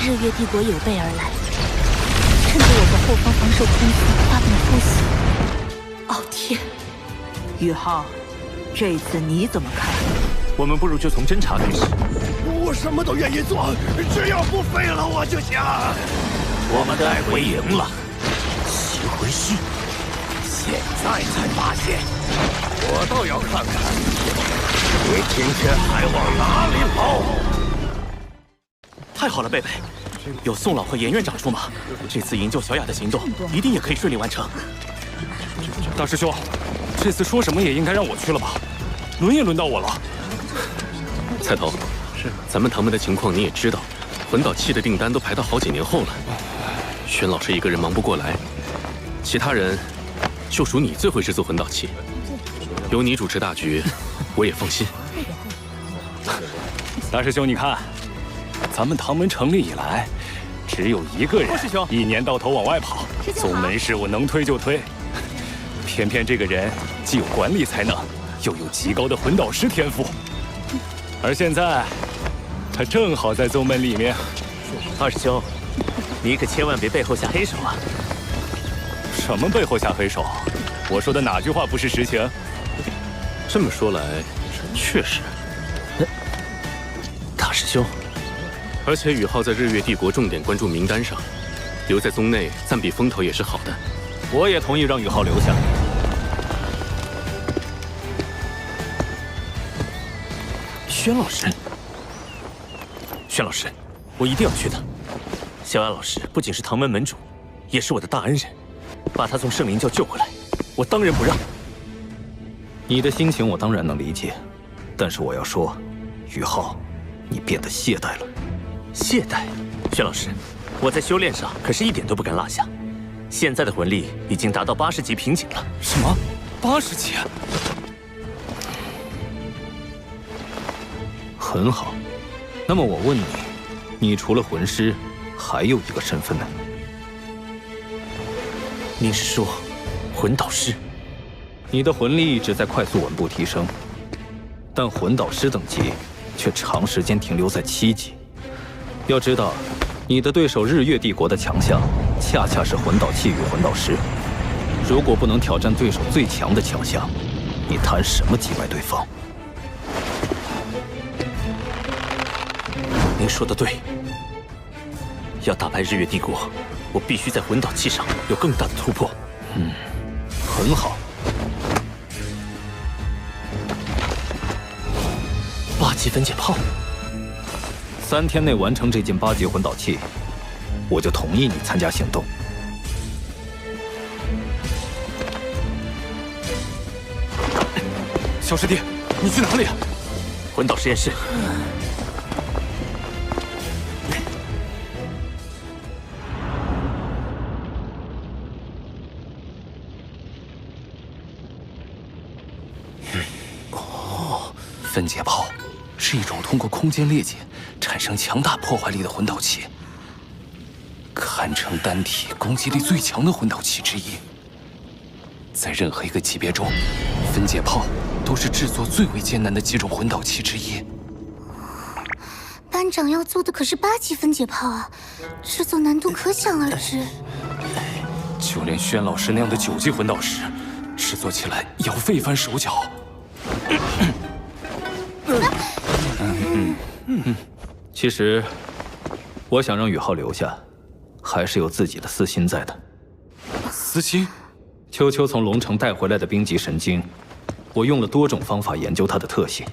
日月帝国有备而来，趁着我国后方防守空隙发动突袭。傲天，宇浩，这次你怎么看？我们不如就从侦查开始。我什么都愿意做，只要不废了我就行。我们带回营了，骑回去。现在才发现，我倒要看看你今天还往哪里跑！太好了，贝贝，有宋老和严院长出马，这次营救小雅的行动一定也可以顺利完成。大师兄，这次说什么也应该让我去了吧？轮也轮到我了。菜头，咱们堂门的情况你也知道，魂导器的订单都排到好几年后了。宣老师一个人忙不过来，其他人就属你最会制作魂导器，有你主持大局，我也放心。大师兄，你看，咱们堂门成立以来，只有一个人一年到头往外跑，宗门事务能推就推。偏偏这个人既有管理才能，又有极高的魂导师天赋，而现在他正好在宗门里面。二师兄，你可千万别背后下黑手啊！什么背后下黑手？我说的哪句话不是实情？这么说来，确实。大师兄，而且宇浩在日月帝国重点关注名单上，留在宗内暂避风头也是好的。我也同意让宇浩留下。宣老师，宣老师，我一定要去的。小雅老师不仅是堂门门主，也是我的大恩人，把他从圣灵教救回来，我当仁不让。你的心情我当然能理解，但是我要说，宇浩，你变得懈怠了。懈怠？宣老师，我在修炼上可是一点都不敢落下。现在的魂力已经达到80级瓶颈了。什么？80级？很好。那么我问你，你除了魂师，还有一个身份呢？您是说，魂导师？你的魂力一直在快速稳步提升，但魂导师等级却长时间停留在7级。要知道，你的对手日月帝国的强项，恰恰是魂导器与魂导师。如果不能挑战对手最强的强项，你谈什么击败对方？您说的对，要打败日月帝国，我必须在魂导器上有更大的突破。很好。8级分解炮，3天内完成这件8级魂导器，我就同意你参加行动。小师弟，你去哪里？魂导实验室。分解炮是一种通过空间裂解产生强大破坏力的魂导器，堪称单体攻击力最强的魂导器之一。在任何一个级别中，分解炮都是制作最为艰难的几种魂导器之一。班长要做的可是8级分解炮啊，制作难度可想而知。就连宣老师那样的9级魂导师，制作起来也要费一番手脚。其实，我想让宇浩留下，还是有自己的私心在的。私心？秋秋从龙城带回来的冰极神经，我用了多种方法研究它的特性，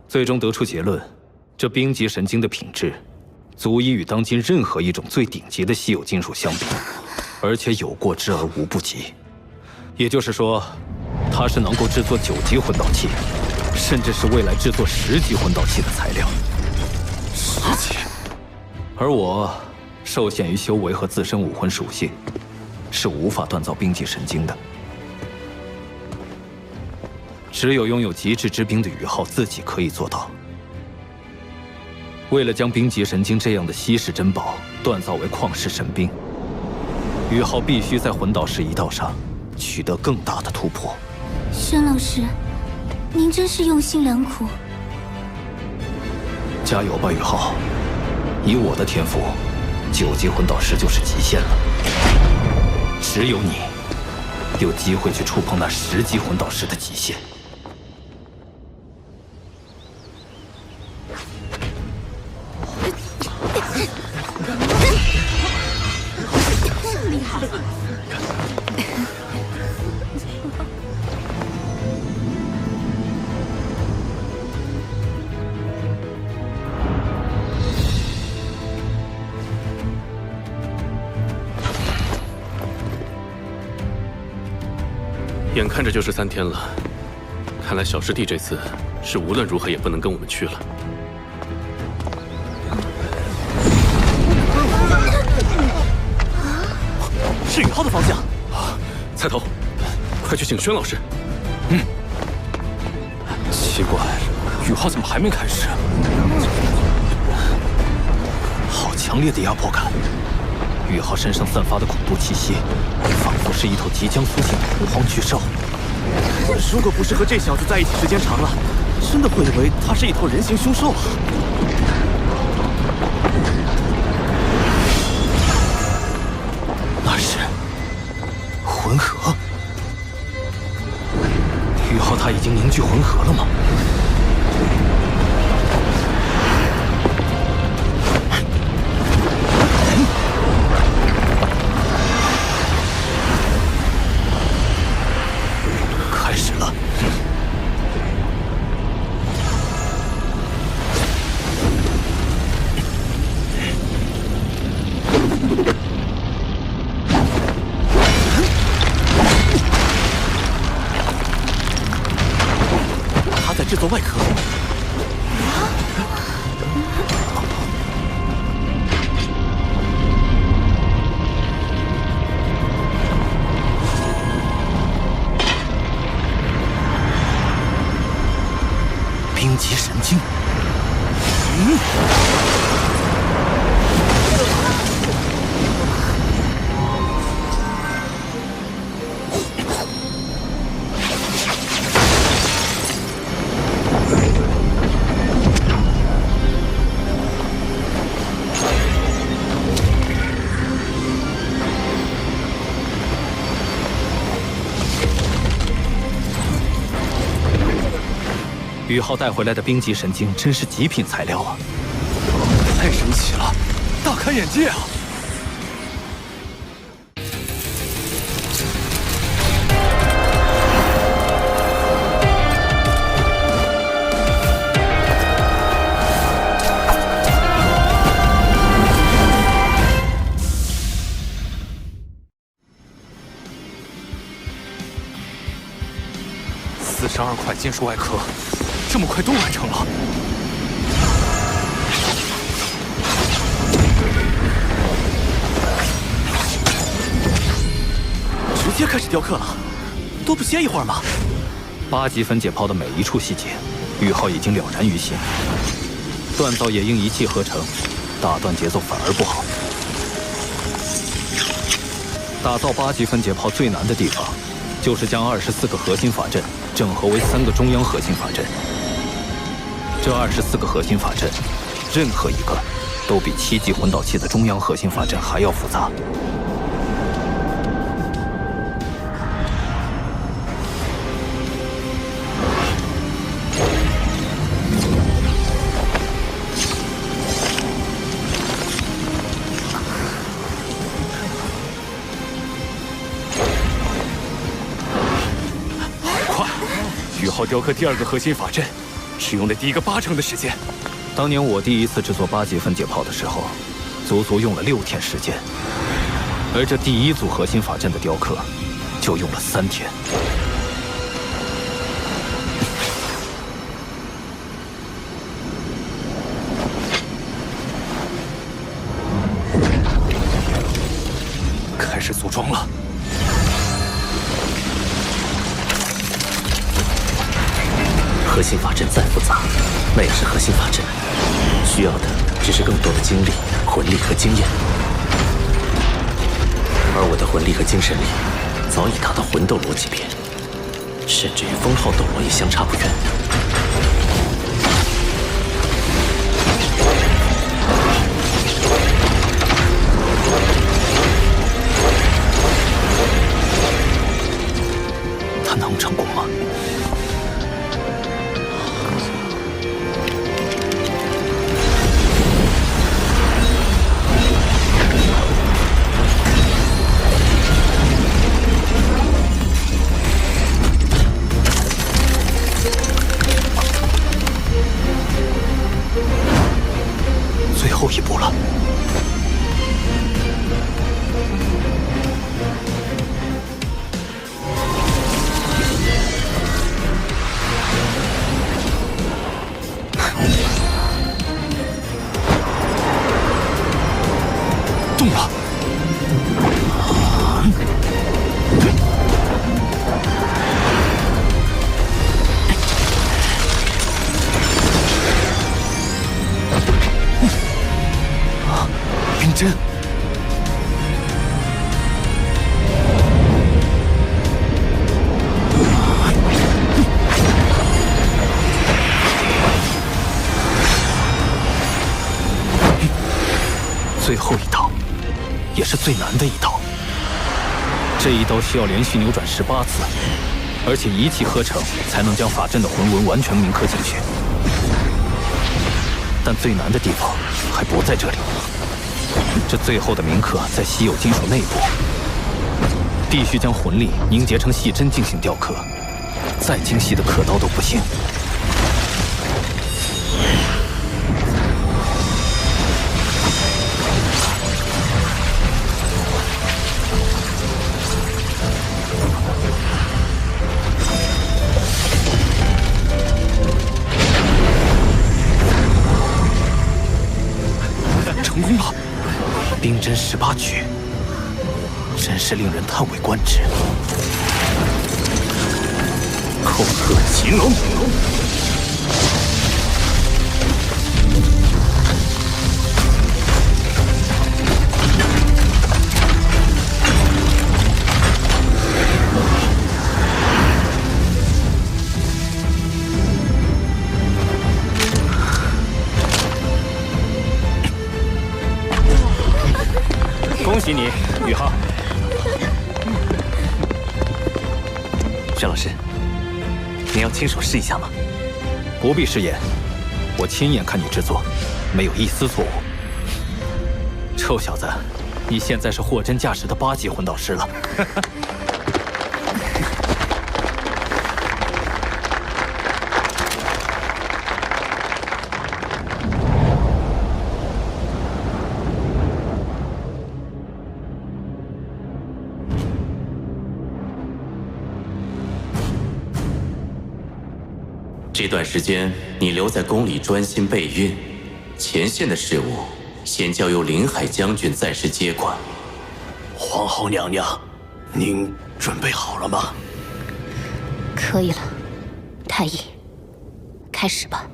最终得出结论：这冰极神经的品质，足以与当今任何一种最顶级的稀有金属相比，而且有过之而无不及。也就是说，它是能够制作9级魂导器，甚至是未来制作10级魂导器的材料。10级？而我受限于修为和自身武魂属性，是无法锻造冰极神经的。只有拥有极致之冰的宇浩自己可以做到。为了将冰极神经这样的稀世珍宝锻造为旷世神兵，宇浩必须在魂导师一道上取得更大的突破。宣老师，您真是用心良苦。加油吧，宇浩！以我的天赋， 9级魂导师就是极限了。只有你有机会去触碰那10级魂导师的极限。厉害！眼看着就是3天了，看来小师弟这次是无论如何也不能跟我们去了。是宇浩的方向。菜头，快去请轩老师。奇怪，宇浩怎么还没开始？好强烈的压迫感！宇浩身上散发的恐怖气息，仿佛是一头即将苏醒的洪荒巨兽。如果不是和这小子在一起时间长了，真的会以为他是一头人形凶兽啊！那是魂核。宇浩他已经凝聚魂核了吗？开始了。他在制作外壳。冰极神经。宇浩带回来的冰极神经真是极品材料啊！太神奇了，大开眼界啊！42块金属外壳，这么快都完成了。直接开始雕刻了，都不歇一会儿吗？8级分解炮的每一处细节，宇浩已经了然于心。锻造也应一气呵成，打断节奏反而不好。打造8级分解炮最难的地方，就是将24个核心法阵整合为3个中央核心法阵。这24个核心法阵，任何一个都比7级魂导器的中央核心法阵还要复杂。宇浩雕刻第2个核心法阵，只用了第1个80%的时间。当年我第一次制作8级分解炮的时候，足足用了6天时间，而这第1组核心法阵的雕刻，就用了3天。开始组装了。核心法阵再复杂，那也是核心法阵，需要的只是更多的精力、魂力和经验。而我的魂力和精神力早已达到魂斗罗级别，甚至与封号斗罗也相差不远。后一步了。动了！冰针。最后一刀，也是最难的一刀。这一刀需要连续扭转18次，而且一气呵成，才能将法阵的魂纹完全铭刻进去。但最难的地方还不在这里，这最后的铭刻在稀有金属内部，必须将魂力凝结成细针进行雕刻，再精细的刻刀都不行。成功了！冰针18举，真是令人叹为观止。寇鹤擒龙。恭喜你，宇浩。轩老师，您要亲手试一下吗？不必试验，我亲眼看你制作，没有一丝错误。臭小子，你现在是货真价实的8级魂导师了。这段时间你留在宫里专心备孕，前线的事务先交由林海将军暂时接管。皇后娘娘，您准备好了吗？可以了，太医，开始吧。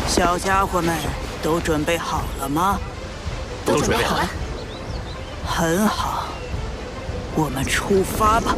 小家伙们都准备好了吗？都准备好了。很好，我们出发吧。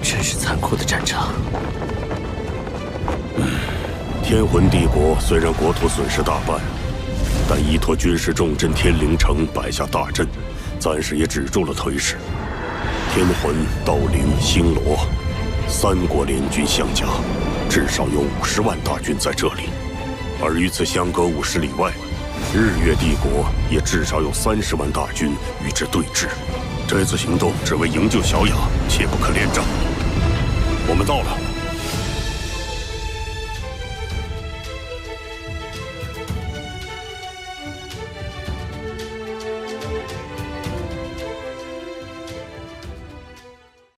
真是残酷的战场。天魂帝国虽然国土损失大半，但依托军事重镇天灵城摆下大阵，暂时也止住了颓势。天魂、道灵、星罗3国联军相加，至少有50万大军在这里。而与此相隔50里外，日月帝国也至少有30万大军与之对峙。这次行动只为营救小雅，切不可恋战。我们到了。